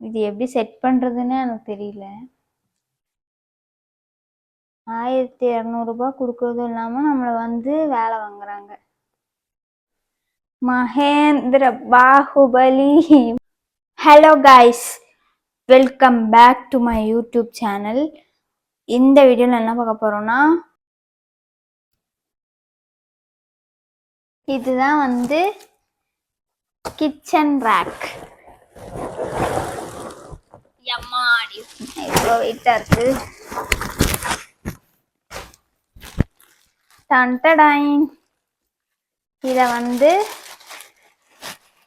இது எப்படி செட் பண்ணுறதுன்னு எனக்கு தெரியல. 1200 கொடுக்கறதும் இல்லாமல் நம்மளை வந்து வேலை வாங்குறாங்க. Mahendra Baahubali. Hello guys, welcome back to my YouTube channel. இந்த வீடியோவில் என்ன பார்க்க போகிறோன்னா, இதுதான் வந்து கிச்சன் ரேக். எம்மாடி எவ்வளோ வெயிட்டாக இருக்குது. டன்டடைன். இதை வந்து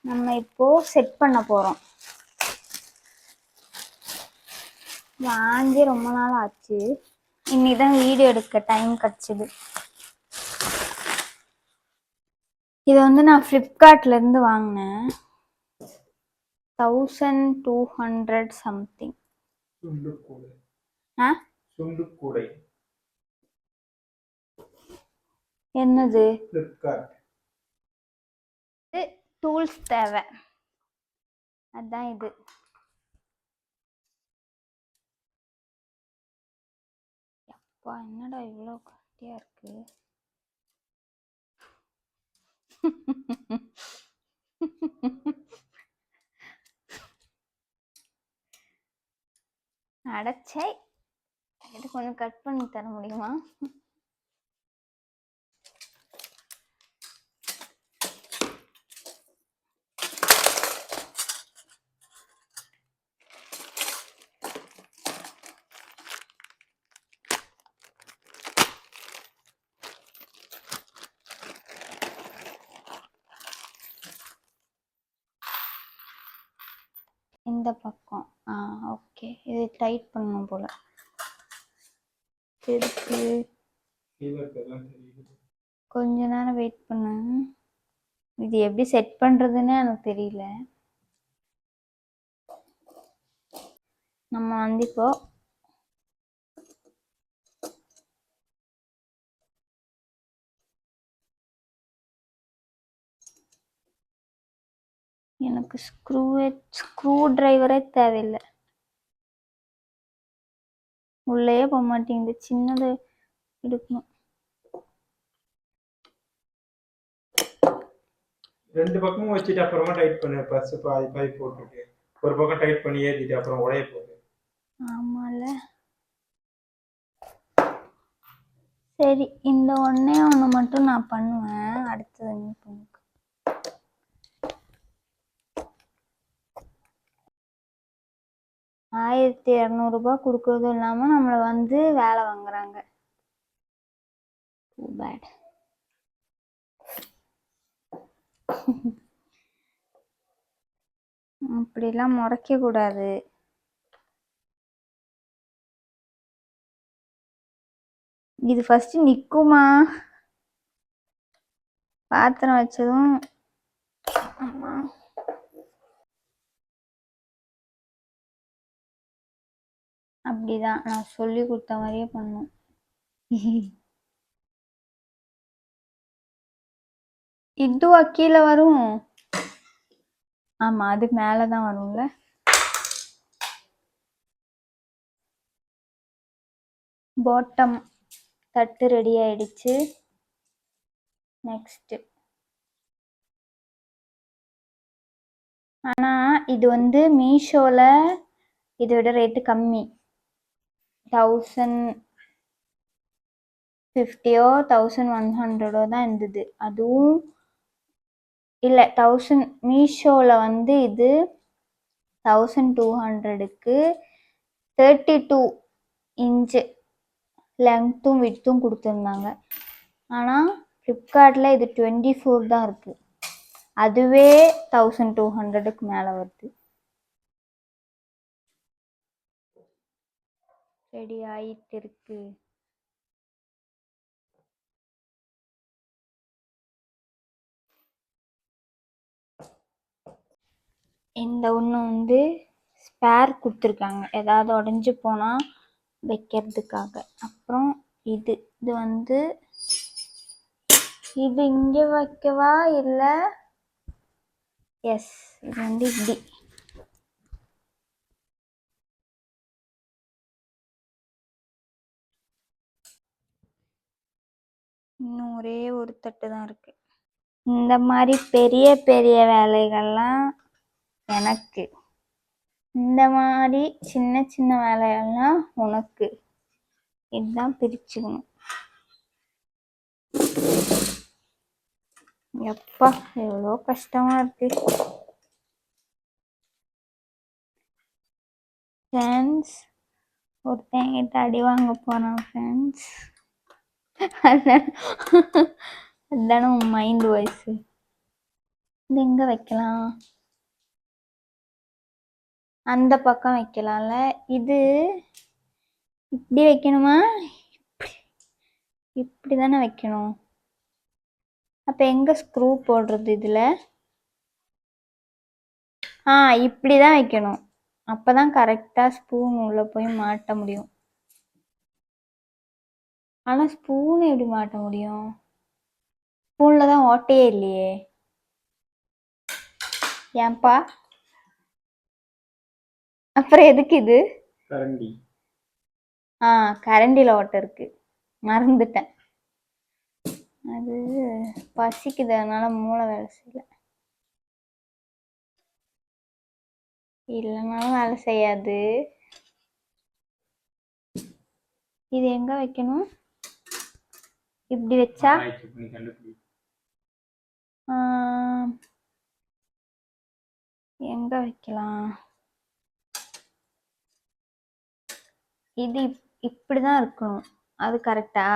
நம்ம இப்போ செட் பண்ண போகிறோம். வாங்கி ரொம்ப நாள் ஆச்சு, இன்னைக்கு தான் வீடியோ எடுக்க டைம் கிடச்சிது. இதை வந்து நான் ஃப்ளிப்கார்ட்லேருந்து வாங்கினேன். 1200 சம்திங். என்னது டூல்ஸ் தேவை, அதான் இது. அப்பா என்னடா இவ்வளோ கட்டியா இருக்கு. அடைச்சே, இது கொஞ்சம் கட் பண்ணி தர முடியுமா? இந்த பக்கம் ஓகே. இது டைட் பண்ணணும் போல இருக்கு. கொஞ்ச நேரம் வெயிட் பண்ணு. இது எப்படி செட் பண்றதுன்னு எனக்கு தெரியல. நம்ம வந்து இப்போ எனக்கு ஸ்க்ரூ டிரைவரே தேவையில்லை. உள்ளே போக மாட்டேங்குது, சின்னது எடுக்கணும். ரெண்டு பக்கமும் வச்சிட்டு அப்புறமா டைட் பண்ணு. பஸ் பாதி பாதி போட்டுட்டு ஒரு பக்கம் டைட் பண்ணி ஏத்திட்டு அப்புறம் உடைய போகுது. ஆமால, சரி இந்த ஒண்ணே ஒன்று மட்டும் நான் பண்ணுவேன், அடுத்தது நீ பண்ணிக்கோ. $1200 கொடுக்கறதும் இல்லாமல் நம்மளை வந்து வேலை வாங்குறாங்க. Too bad. அப்படிலாம் முறைக்க கூடாது. இது ஃபர்ஸ்ட் நிக்குமா? பாத்திரம் வச்சதும் அப்படிதான் நான் சொல்லி கொடுத்த மாதிரியே பண்ணும். இதுவா கீழே வரும்? ஆமா, அது மேலதான் வரும்ல. பாட்டம் தட்டு ரெடி ஆயிடுச்சு. நெக்ஸ்ட், ஆனா இது வந்து மீஷோல இதோட ரேட்டு கம்மி. 1050 1100 தான் இருந்தது. அதுவும் இல்லை, 1000 மீஷோல வந்து இது 1200க்கு 32 இன்ச்சு லெங்க்த்தும் விட்த்தும் கொடுத்துருந்தாங்க. ஆனால் ஃப்ளிப்கார்ட்டில் இது 24 தான் இருக்குது. அதுவே 1200க்கு மேலே வருது. ரெடி ஆகிட்டு இருக்கு. இந்த ஒன்று வந்து ஸ்பேர் கொடுத்துருக்காங்க, ஏதாவது உடஞ்சி போனால் வைக்கிறதுக்காக. அப்புறம் இது வந்து இது இங்கே வைக்கவா இல்லை? எஸ், இது வந்து இப்படி இன்னும் ஒரே ஒரு தட்டு தான் இருக்கு. இந்த மாதிரி பெரிய பெரிய வேலைகள்லாம் எனக்கு, இந்த மாதிரி சின்ன சின்ன வேலைகள்லாம் உனக்கு. இதுதான் பிரிச்சுக்கணும். எப்பா எவ்வளோ கஷ்டமா இருக்கு ஃப்ரெண்ட்ஸ். ஒருத்தங்கிட்ட அடி வாங்க போறான் ஃப்ரெண்ட்ஸ். அதுதானே உன் மைண்ட் வாய்ஸ். இது எங்க வைக்கலாம்? அந்த பக்கம் வைக்கலாம்ல. இது இப்படி வைக்கணுமா? இப்படி தானே வைக்கணும். அப்ப எங்க ஸ்க்ரூ போடுறது இதுல? இப்படிதான் வைக்கணும். அப்பதான் கரெக்டா ஸ்பூன் உள்ள போய் மாட்ட முடியும். ஆனா ஸ்பூன் எப்படி மாட்ட முடியும்? ஸ்பூன்ல தான் ஓட்டையே இல்லையே. ஏன்பா? அப்புறம் எதுக்கு இது? கரண்டி. கரண்டில ஓட்டை இருக்கு, மறந்துட்டேன். அது பசிக்குது, அதனால மூளை வேலை செய்யல. இல்லைனாலும் வேலை செய்யாது. இது எங்க வைக்கணும்? இப்படி வச்சா எங்க வைக்கலாம்? இது இப்படிதான் இருக்கணும். அது கரெக்டா?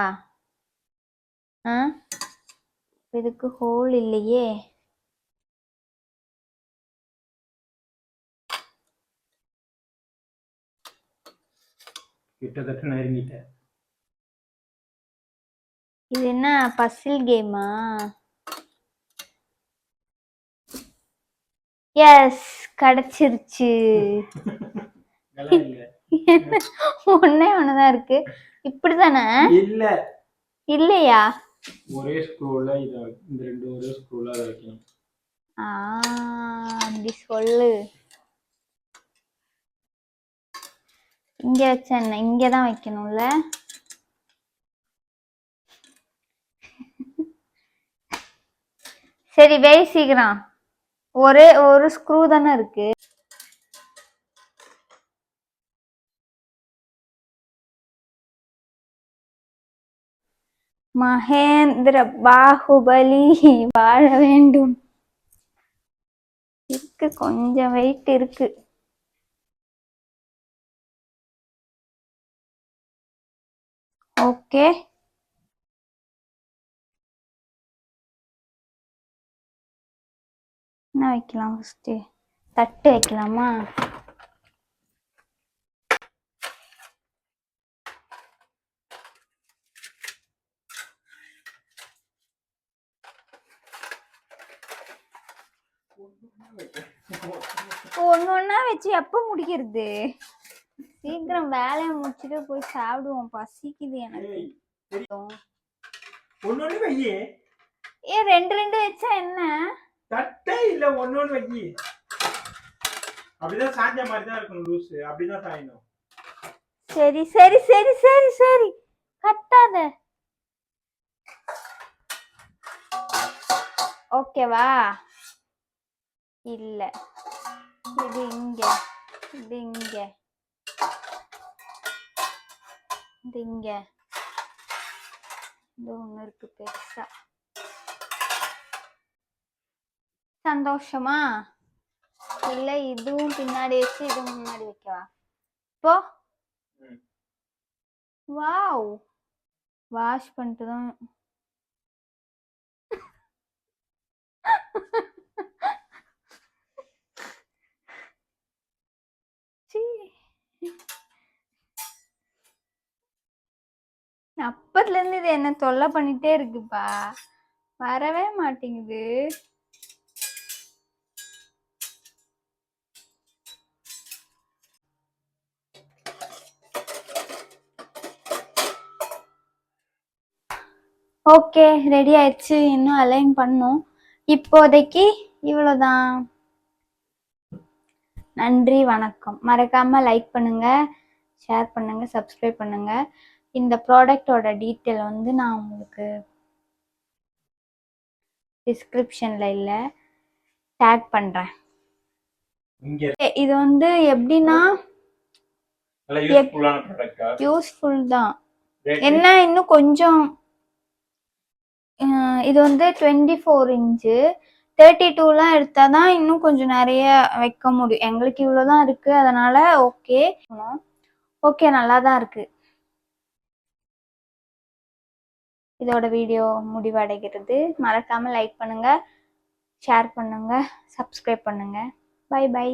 இதுக்கு ஹோல் இல்லையே. கிட்டத்தட்ட நெருங்கிட்டேன். இது என்ன பசில் கேமா? எஸ், கிடைச்சிருச்சு. ஒன்னே ஒண்ணுதான் இருக்கு. இப்படிதானே? இல்ல இல்லையா? ஒரே ஸ்க்ரூல இத, இந்த ரெண்டு ஒரே ஸ்க்ரூல அத வைக்கணும். அப்படி சொல்லு. இங்க வச்ச என்ன? இங்கதான் வைக்கணும்ல. சரி வை சீக்கிரம். ஒரே ஒரு ஸ்க்ரூ தானே இருக்கு. மகேந்திர பாகுபலி வாழ வேண்டும். இருக்கு, கொஞ்சம் வெயிட் இருக்கு. ஓகே, என்ன வைக்கலாம்? ஃபர்ஸ்ட் தட்டு வைக்கலாமா? ஒண்ணு ஒண்ணா வச்சு எப்ப முடிக்கிறது? சீக்கிரம் வேலையை முடிச்சுட்டு போய் சாப்பிடுவோம், பசிக்குது எனக்கு. ஒண்ணு வையே. ரெண்டு ரெண்டு வச்சா என்ன? தட்டே இல்ல, ஒண்ணு வையி. அப்படிதான் சாஞ்ச மாதிரி தான் இருக்கணும், லூசு. அப்படிதான் சாயணும். சரி சரி சரி சரி சரி, கட்டாத. ஓகேவா? இல்ல, இது இங்க, இது இங்க, இது இங்க, இது ஒண்ணு இருக்கு பெருசா. சந்தோஷமா? இல்ல இதுவும் பின்னாடி வச்சு இதுவும் முன்னாடி வைக்கவா? இப்போ வாவ், வாஷ் பண்ணிட்டு தான். அப்பத்துல இருந்து இது என்ன தொல்லை பண்ணிட்டே இருக்குப்பா, வரவே மாட்டேங்குது. ஓகே, ரெடி ஆயிடுச்சு. இன்னும் அலைன் பண்ணும். இப்போதைக்கு இவ்வளவுதான். நன்றி, வணக்கம். மறக்காம லைக் பண்ணுங்க, ஷேர் பண்ணுங்க, சப்ஸ்கிரைப் பண்ணுங்க. இந்த ப்ராடக்டோட டீட்டெயில் வந்து நான் உங்களுக்கு டிஸ்கிரிப்ஷனில் இல்லை, டேக் பண்ணுறேன். இங்க இது வந்து எப்படின்னா நல்ல யூஸ்ஃபுல்லான ப்ராடக்ட்டா? யூஸ்ஃபுல் தான். என்ன இன்னும் கொஞ்சம் இது வந்து 24 இன்ச்சு 32லாம் எடுத்தால் தான் இன்னும் கொஞ்சம் நிறைய வைக்க முடியும். எங்களுக்கு இவ்வளோ தான் இருக்குது, அதனால் ஓகே ஓகே நல்லா தான் இருக்குது. இதோட வீடியோ முடிவடைகிறது. மறக்காமல் லைக் பண்ணுங்கள், ஷேர் பண்ணுங்கள், சப்ஸ்கிரைப் பண்ணுங்கள். Bye by.